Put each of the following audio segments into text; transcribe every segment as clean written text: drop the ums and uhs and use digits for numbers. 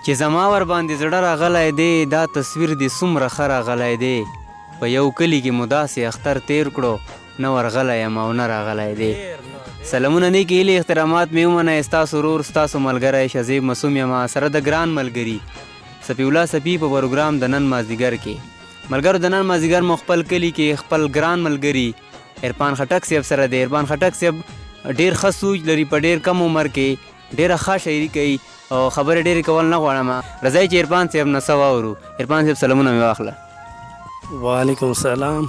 چې زما ور باندې زړه راغلی دی دا تصویر دې څومره ښه راغلی دی په یو کلي کې مو داسې اختر تیر کړو نه ورغلی یم او نه راغلی دی سلامونه نیکې هیلې احترامات مې ومنئ ستاسو ورور ستاسو ملګری شزیب معصوم یم سره د ګران ملګري سپي الله سپي په پروګرام د نن مازدیګر کې ملګرو د نن مازدیګر مو خپل کلي کې خپل ګران ملګري عرفان خټک صاحب سره دی عرفان خټک صاحب ډېر ښه سوچ لري په ډېر کم عمر کې ډېره ښه شاعري کوي او خبرې ډېرې کول نه غواړم راځئ چې عرفان صاحب نه څه واورو عرفان صاحب سلامونه مې واخله وعلیکم السلام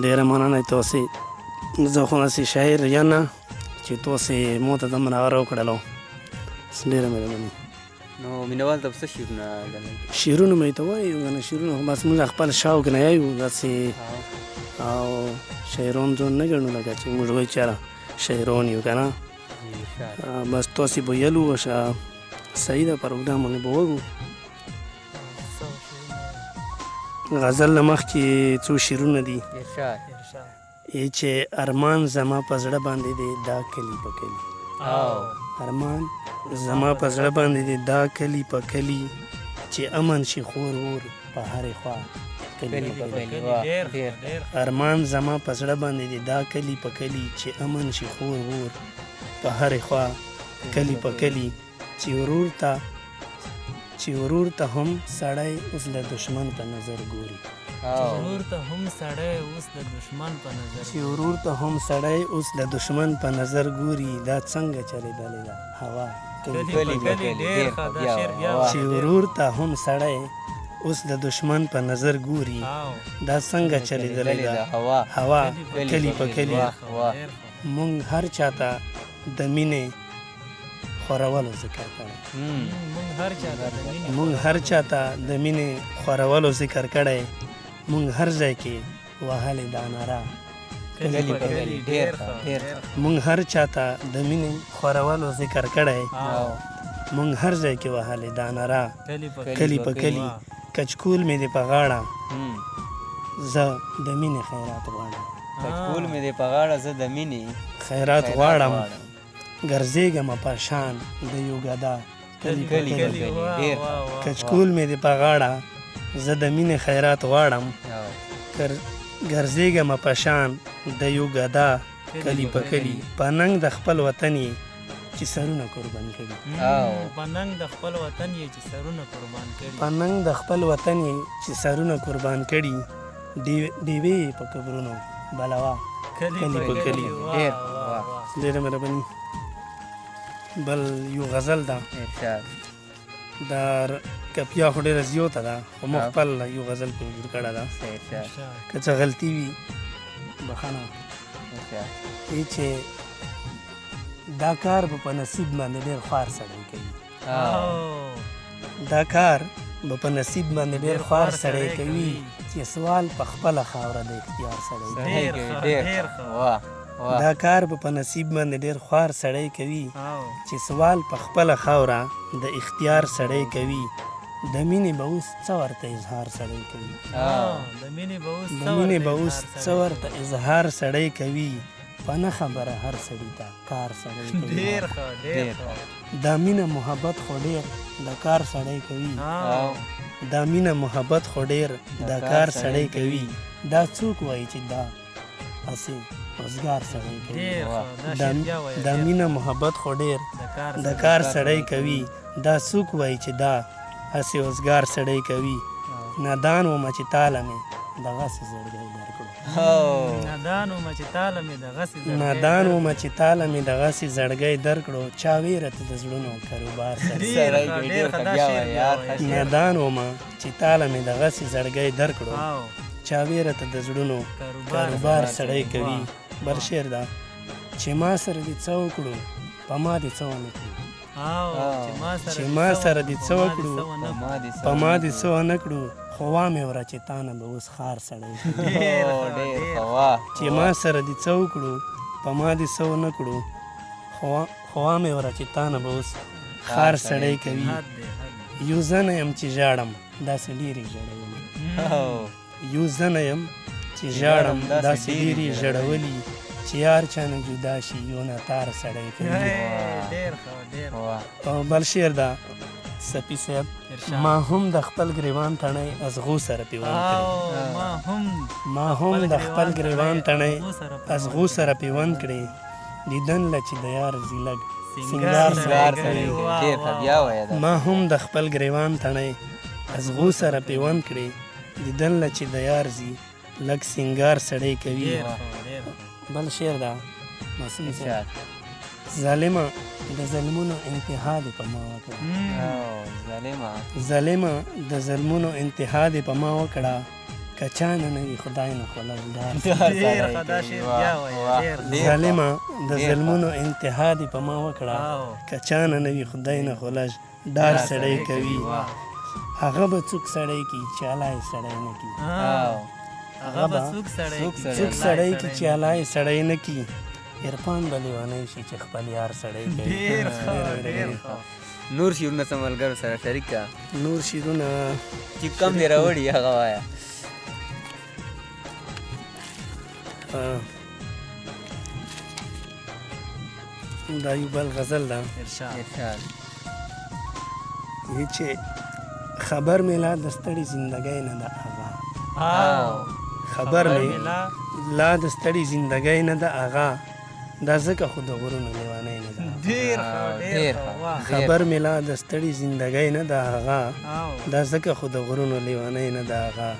ډېره مننه تاسې زه خو داسې شاعر یم چې تاسې مو ته دومره راوکړلو ډېره مهرباني نو مینوال ته څه شعرونه شعرونه مې ته وایو که نه شعرونه خو بس موږ خپل شوق نه یو داسې او شاعران ځان نه ګڼو لکه چې موږ وایو چېرې شاعران یو که نه بس تاسې به ویلو صحیح ده پروګرامونه به وګو غزل نه مخکې څو شعرونه دي چې ارمان زما په زړه باندې دی دا کلي په کلي ارمان زما په زړه باندې دی دا کلي په کلي چې امن شي خور ور په هرې خوا ارمان زما په زړه باندې دی دا کلي په کلي چې امن شي خور ور په هرې خوا کلي په کلي چې ورور ته هم سړی اوس د دشمن په نظر ګوري چې ورور ته هم سړی اوس د دشمن په نظر ګوري دا څنګه چلېدلې ده هوا چې ورور ته هم سړی اوس د دشمن په نظر ګوري دا څنګه چلېدلې ده هوا کلي په کلي مونږ هر چاته د مینې خورولو ذکر کړی مونږ هر چاته د مینې خورولو ذکر کړی مونږ هر ځای کې وهلې دا ناره مونږ هر چاته د مینې خورولو ذکر کړی مونږ هر ځای کې وهلې دا ناره کلي په کلي کچکول مې دې په غاړه زه د مینې خیرات غواړم ګرځېږم په شان د یو ګدا کلي په کلي کچکول مې دې په غاړه زه د مینې خیرات غواړم ګرځېږم په شان د یو ګدا کلي په کلي په ننګ د خپل وطن یې چې سرونه قربان کړي په ننګ د خپل وطن یې چې سرونه قربان کړي ډیوې په قبرونو بلوا کلي په کلي ډېره مهرباني بل یو غزل ده دا کپیا خو ډېره زیاته ده خو ما خپل یو غزل پرې جوړ کړی ده که څه غلطي وي بخښنه چې دا کار به په نصیب باندې ډېر خوار سړی کوي چې سوال په خپله خاوره د اختیار سړی دا کار به په نصیب باندې ډېر خوار سړی کوي چې سوال په خپله خاوره د اختیار سړی کوي د مینې به اوس څه ورته اظهار سړی کوي په نه خبره هر سړي ته کار سړی کوي دا مینه محبت خو ډېر د کار سړی کوي دا څوک وایي چې دا هسې وزګار سړی کوي دا مینه محبت خو ډېر د کار سړی کوي دا څوک وایي چې دا هسې وزګار سړی کوي نادان ومه چې تاله مې دغسې زړګی درکړو چا ویره ته د زړونو کاروبار نادان ومه چې تاله مې دغسې زړګی درکړو چا ویره ته د زړونو کاروبار سړی کوي بل شعر ده چې ما سره دې څه وکړو په ما دې څه ونه کړو خو وامې وره چې تا نه به اوس خار سړی چې ما سره دې څه وکړو په ما دې څه ونه کړو خو وامې وره چې تا نه به اوس خار سړی کوي یو زنه یم چې ژاړم داسې ډېرې ژړولي چې یار چا نه جدا شي یو ناتار سړی کوي او بل شعر ده سپي صاحب ما هم د خپل ګریوان تڼۍ ازغو سره پیوند کړی ما هم د خپل ګریوان تڼۍ ازغو سره پیوند کړی دیدن له چې د یار زیلګ سنگار سړی ما هم د خپل ګریوان تڼۍ ازغو سره پیوند کړی دیدن له چې د یار زی لږ سنگار سړی کوي بل شعر دا مسلم صاحب ظالمه د ظلمونو انتها دې په ما وکړه ظالمه د ظلمونو انتها دې په ما وکړه که چا نه وي خدای نه خو لږ ظالمه د ظلمونو انتها دې په ما وکړه که چا نه وي خدای نه خو لږ ډار سړی کوي هغه به څوک سړی کی چې الله یې سړی نه کی هغه به څوک سړی کی چې الله یې سړی نه کی عرفان به لیونی شي چې خپل یار سړی کوي نور شعرونه څه ملګرو سره شریک کا نور شعرونه چې کم دې راوړي هغه وایه دا یو بل غزل ده یې چې خبر مې لا د ستړي زندګۍ نه ده آغا خبر مې لا د ستړي زندګۍ نه ده آغا دا ځکه خو د غرونو لیوانی نه ده خبر مې لا د ستړي زندګۍ نه ده آغا دا ځکه خو د غرونو لیوانی نه ده آغا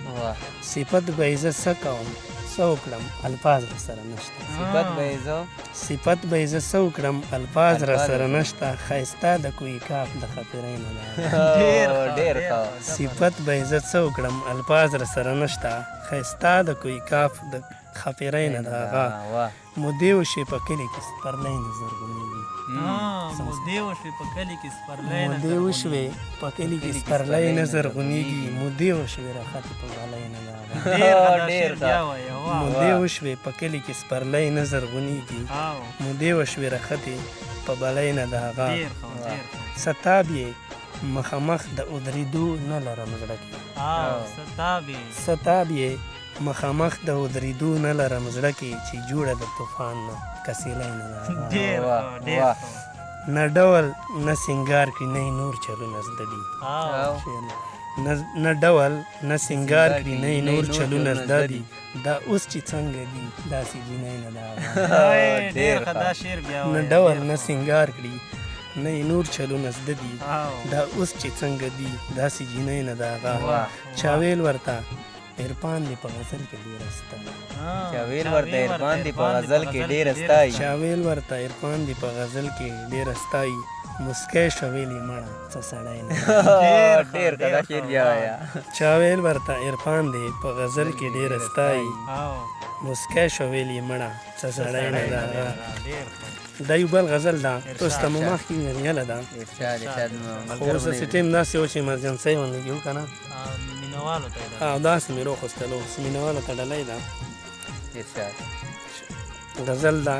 صفت به یې زه څه کوم څه وکړم الفاظ را سره نشته صفت به یې زه څه وکړم الفاظ را سره نشته ښایسته د کوی کاف د خاطرۍ نه ده صفت به یې زه څه وکړم الفاظ را سره نشته ښایسته د کوی کاف د خاطرۍ نه ده هغه مودې وشوې په کلي کې سپرلی نه زرغونېږي مودې وشوې په کلي کې نه زرغونېږي مودې وشوې راختې په غالی نه ده مودې وشوې په کلي کې سپرلی نه زرغونېږي مودې وشوې راختې په بالۍ نه ده هغه ستاب یې مخامخ د ودرېدو نه لرم زړه کې ستاب یې مخامخ د ودرېدو نه لرم زړه کې چې جوړه د طوفان نه کسیلی نه ده نه ډول نه سینګار کړي نه یې نور چلونه زده دي نه ډول نه سینګار کړي نه یې نور چلونه زده دي دا اوس چې څنګه دي داسې جینۍ نه ده نه ډول نه سینګار کړي نه یې نور چلونه زده دي دا اوس چې څنګه دي داسې جینۍ نه ده هغه چا ویل ورته عرفان دی په غزل کې ډېر ستایي چا ویل ورته عرفان دی په غزل کې ډېر ستایي مسکی شویل یې مړه څه سړی نه چا ویل ورته عرفان دی په غزل کې ډېر ستایي مسکی شویل یې مړه څه سړی نه ده دا یو بل غزل ده تاسو ته مو مخکې ویله ده خو اوس داسې ټایم داسې و چې ایمرجنسۍ ونلګي و که نه داسې مې راخوستلو مینهوالو ته ډالۍ ده غزل ده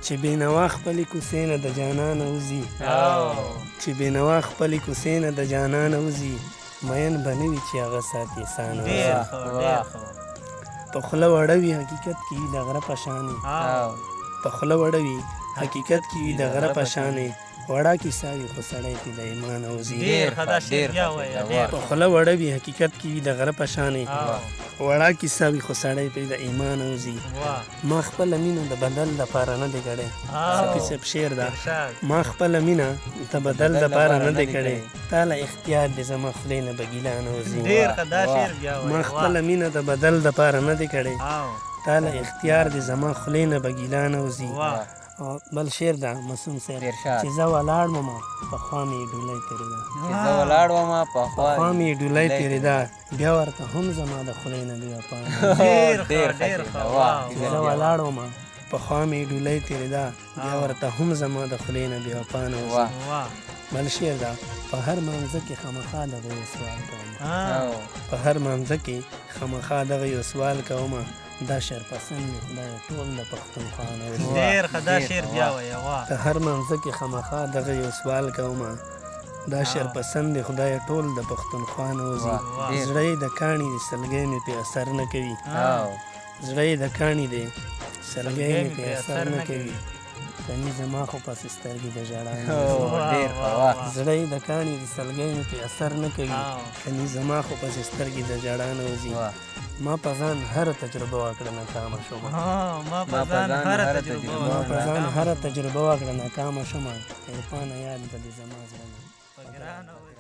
چې بېنوا خپلې کوڅې نه د جانانه وځي چې بېنوا خپلې کوڅې نه د جانانه وځي مین به نه وي چې هغه ساتي سانه وځي په خوله وړه وي حقیقت کې د غره په شانې په خوله وړه وي حقیقت کې د غره په شانې وړه کیسه وي خو سړی پې د ایمان اوځي په خوله وړه وي حقیقت کې وي د غره په شانې وړه کیسه وي خو سړی پې د ایمان اوځي ما خپله مینه د بدل دپاره نه دی کړی سپي صاحب شعر ده ما خپله مینه د بدل دپاره نه دی کړی تا له اختیار دی زما خولې نه به ګیله نه وځي ما خپله مینه د بدل دپاره نه دی کړی تا له اختیار دی زما خولې نه به ګیله نه وځي بل شعر ده مسوم صاحب چې زه ولاړ ومه پخوا مې ډولۍ تېرېده بیا ورته هم زما د خولې نه بې وفا زه ولاړ ومه پخوا مې ډولۍ تېرېده بیا ورته هم زما د خولې نه بې وفا نه وځي بل شعر ده په هر مانځه کې خامخا دغه یو سوال کوم په هر مانځه کې خامخا دغه یو سوال کومه دا شعر پسند دی خدای ټول د پښتونخوا نه په هر مانځه کې خامخا دغه یو سوال کومه دا شعر پسند دی خدای ټول د پښتونخوا نه وځي زړه یې د کاڼي دی سلګۍ مې پې اثر نه کوي زړه یې د کاڼي دی سلګۍ مې پې اثر نه کوي کني زما خو پسې سترګې د ژړا نه ډېر ښه واه زړه یې د کاڼي د سلګۍ مې پې اثر نه کوي کني زما خو پسې سترګې د ژړا نه وځي ما په ځان هره تجربه وکړه ناکامه شومه ما په ځان هره تجربه وکړه ناکامه شومه عرفانه یاد به دې زما زړه نه